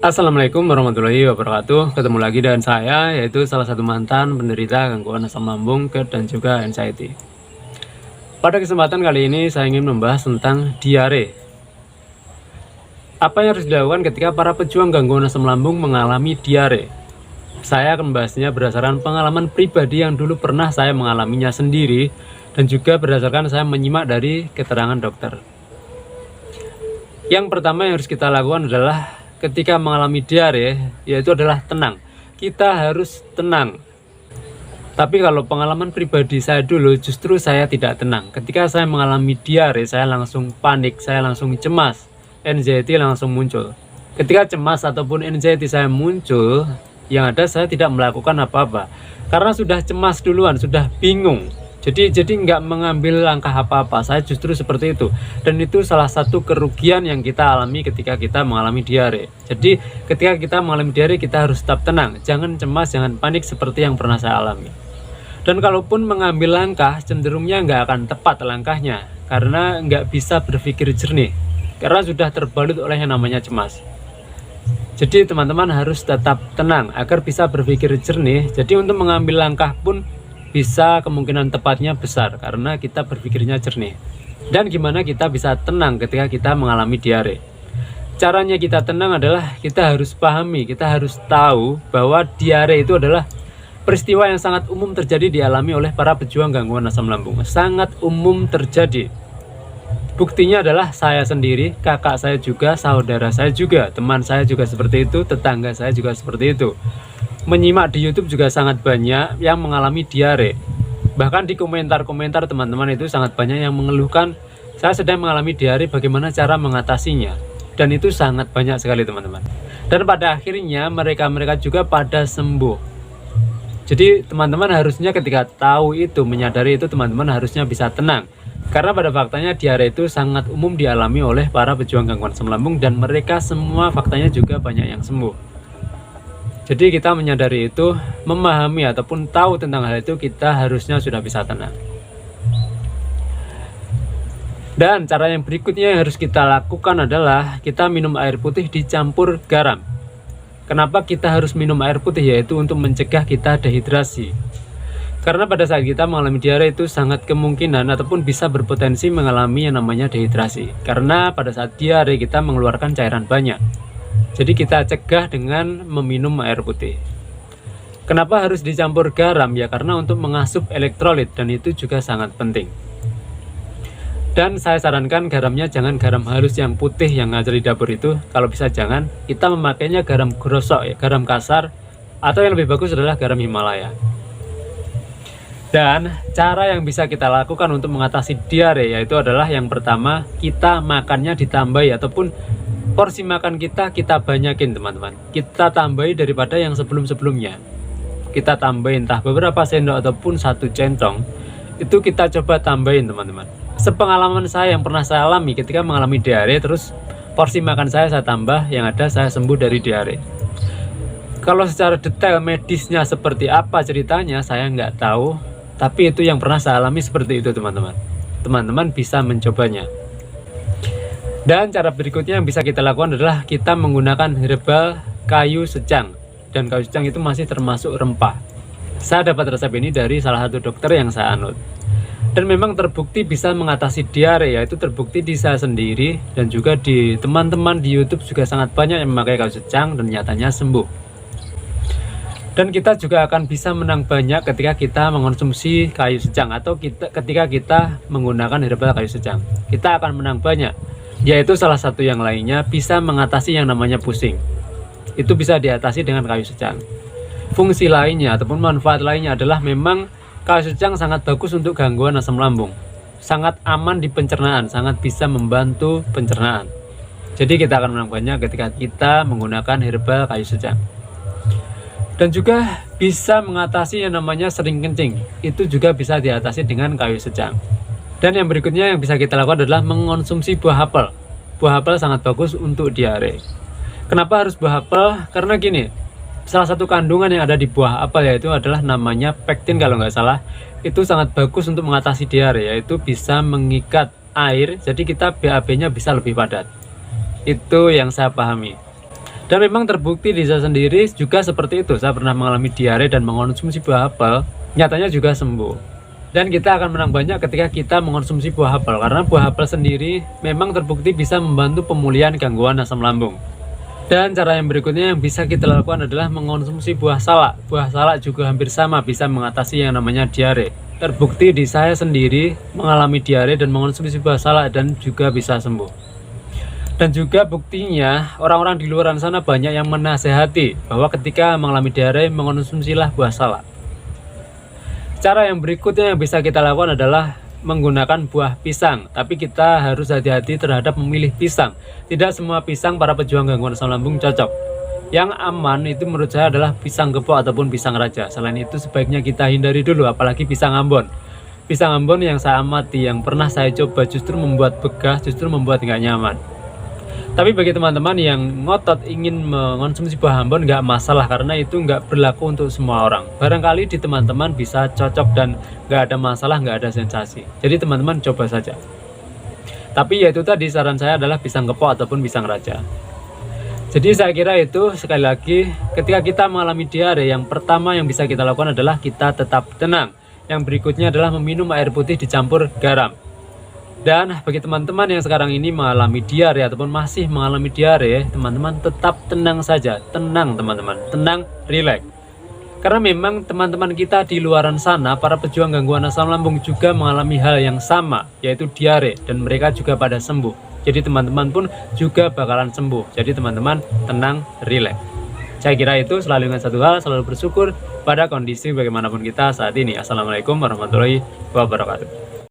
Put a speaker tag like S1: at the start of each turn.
S1: Assalamualaikum warahmatullahi wabarakatuh. Ketemu lagi dengan saya, yaitu salah satu mantan penderita gangguan asam lambung, GERD, dan juga anxiety. Pada kesempatan kali ini saya ingin membahas tentang diare. Apa yang harus dilakukan ketika para pejuang gangguan asam lambung mengalami diare? Saya akan membahasnya berdasarkan pengalaman pribadi yang dulu pernah saya mengalaminya sendiri, dan juga berdasarkan saya menyimak dari keterangan dokter. Yang pertama yang harus kita lakukan adalah ketika mengalami diare, yaitu adalah tenang. Kita harus tenang. Tapi kalau pengalaman pribadi saya dulu, justru saya tidak tenang. Ketika saya mengalami diare, saya langsung panik, saya langsung cemas, anxiety langsung muncul. Ketika cemas ataupun anxiety saya muncul, yang ada saya tidak melakukan apa-apa, karena sudah cemas duluan, sudah bingung. Jadi nggak mengambil langkah apa-apa. Saya justru seperti itu, dan itu salah satu kerugian yang kita alami ketika kita mengalami diare. Jadi ketika kita mengalami diare, kita harus tetap tenang, jangan cemas, jangan panik seperti yang pernah saya alami. Dan kalaupun mengambil langkah, cenderungnya nggak akan tepat langkahnya, karena nggak bisa berpikir jernih, karena sudah terbalut oleh yang namanya cemas. Jadi teman-teman harus tetap tenang agar bisa berpikir jernih. Jadi untuk mengambil langkah pun bisa kemungkinan tepatnya besar karena kita berpikirnya jernih. Dan gimana kita bisa tenang ketika kita mengalami diare? Caranya kita tenang adalah kita harus pahami, kita harus tahu bahwa diare itu adalah peristiwa yang sangat umum terjadi dialami oleh para pejuang gangguan asam lambung. Sangat umum terjadi. Buktinya adalah saya sendiri, kakak saya juga, saudara saya juga, teman saya juga seperti itu, tetangga saya juga seperti itu. Menyimak di YouTube juga sangat banyak yang mengalami diare. Bahkan di komentar-komentar teman-teman itu sangat banyak yang mengeluhkan, saya sedang mengalami diare, bagaimana cara mengatasinya. Dan itu sangat banyak sekali teman-teman. Dan pada akhirnya mereka juga pada sembuh. Jadi teman-teman harusnya ketika tahu itu, menyadari itu, teman-teman harusnya bisa tenang. Karena pada faktanya diare itu sangat umum dialami oleh para pejuang gangguan asam lambung, dan mereka semua faktanya juga banyak yang sembuh. Jadi kita menyadari itu, memahami ataupun tahu tentang hal itu, kita harusnya sudah bisa tenang. Dan cara yang berikutnya yang harus kita lakukan adalah kita minum air putih dicampur garam. Kenapa kita harus minum air putih? Yaitu untuk mencegah kita dehidrasi. Karena pada saat kita mengalami diare itu sangat kemungkinan ataupun bisa berpotensi mengalami yang namanya dehidrasi. Karena pada saat diare kita mengeluarkan cairan banyak. Jadi kita cegah dengan meminum air putih. Kenapa harus dicampur garam? Ya karena untuk mengasup elektrolit, dan itu juga sangat penting. Dan saya sarankan garamnya jangan garam halus yang putih yang ada di dapur itu. Kalau bisa jangan, kita memakainya garam grosok ya, garam kasar, atau yang lebih bagus adalah garam Himalaya. Dan cara yang bisa kita lakukan untuk mengatasi diare yaitu adalah yang pertama, kita makannya ditambahi ataupun porsi makan kita banyakin teman-teman. Kita tambahi daripada yang sebelum-sebelumnya. Kita tambahin entah beberapa sendok ataupun 1 centong. Itu kita coba tambahin teman-teman. Sepengalaman saya yang pernah saya alami ketika mengalami diare, terus porsi makan saya tambah, yang ada saya sembuh dari diare. Kalau secara detail medisnya seperti apa ceritanya saya nggak tahu, tapi itu yang pernah saya alami seperti itu teman-teman. Teman-teman bisa mencobanya. Dan cara berikutnya yang bisa kita lakukan adalah kita menggunakan herbal kayu secang. Dan kayu secang itu masih termasuk rempah. Saya dapat resep ini dari salah satu dokter yang saya anut. Dan memang terbukti bisa mengatasi diare, yaitu terbukti di saya sendiri dan juga di teman-teman di YouTube juga sangat banyak yang memakai kayu secang dan nyatanya sembuh. Dan kita juga akan bisa menang banyak ketika kita mengonsumsi kayu secang atau ketika kita menggunakan herbal kayu secang. Kita akan menang banyak. Yaitu salah satu yang lainnya bisa mengatasi yang namanya pusing. Itu bisa diatasi dengan kayu secang. Fungsi lainnya ataupun manfaat lainnya adalah memang kayu secang sangat bagus untuk gangguan asam lambung. Sangat aman di pencernaan, sangat bisa membantu pencernaan. Jadi kita akan menang banyak ketika kita menggunakan herbal kayu secang. Dan juga bisa mengatasi yang namanya sering kencing. Itu juga bisa diatasi dengan kayu secang. Dan yang berikutnya yang bisa kita lakukan adalah mengonsumsi buah apel. Buah apel sangat bagus untuk diare. Kenapa harus buah apel? Karena gini, salah satu kandungan yang ada di buah apel yaitu adalah namanya pektin kalau nggak salah. Itu sangat bagus untuk mengatasi diare, yaitu bisa mengikat air, jadi kita BAB-nya bisa lebih padat. Itu yang saya pahami. Dan memang terbukti di saya sendiri juga seperti itu. Saya pernah mengalami diare dan mengonsumsi buah apel, nyatanya juga sembuh. Dan kita akan menang banyak ketika kita mengonsumsi buah apel, karena buah apel sendiri memang terbukti bisa membantu pemulihan gangguan asam lambung. Dan cara yang berikutnya yang bisa kita lakukan adalah mengonsumsi buah salak. Buah salak juga hampir sama bisa mengatasi yang namanya diare. Terbukti di saya sendiri mengalami diare dan mengonsumsi buah salak dan juga bisa sembuh. Dan juga buktinya orang-orang di luar sana banyak yang menasehati bahwa ketika mengalami diare mengonsumsilah buah salak. Cara yang berikutnya yang bisa kita lakukan adalah menggunakan buah pisang. Tapi kita harus hati-hati terhadap memilih pisang. Tidak semua pisang para pejuang gangguan asam lambung cocok. Yang aman itu menurut saya adalah pisang gepok ataupun pisang raja. Selain itu sebaiknya kita hindari dulu, apalagi pisang ambon. Pisang ambon yang saya amati, yang pernah saya coba justru membuat begah, justru membuat nggak nyaman. Tapi bagi teman-teman yang ngotot ingin mengonsumsi buah ambon nggak masalah, karena itu nggak berlaku untuk semua orang. Barangkali di teman-teman bisa cocok dan nggak ada masalah, nggak ada sensasi. Jadi teman-teman coba saja. Tapi ya itu tadi, saran saya adalah pisang gepok ataupun pisang raja. Jadi saya kira itu, sekali lagi, ketika kita mengalami diare, yang pertama yang bisa kita lakukan adalah kita tetap tenang. Yang berikutnya adalah meminum air putih dicampur garam. Dan bagi teman-teman yang sekarang ini mengalami diare ataupun masih mengalami diare, teman-teman tetap tenang saja. Tenang teman-teman, tenang, rileks. Karena memang teman-teman kita di luaran sana, para pejuang gangguan asam lambung juga mengalami hal yang sama, yaitu diare, dan mereka juga pada sembuh. Jadi teman-teman pun juga bakalan sembuh. Jadi teman-teman tenang, rileks. Saya kira itu, selalu ingat satu hal, selalu bersyukur pada kondisi bagaimanapun kita saat ini. Assalamualaikum warahmatullahi wabarakatuh.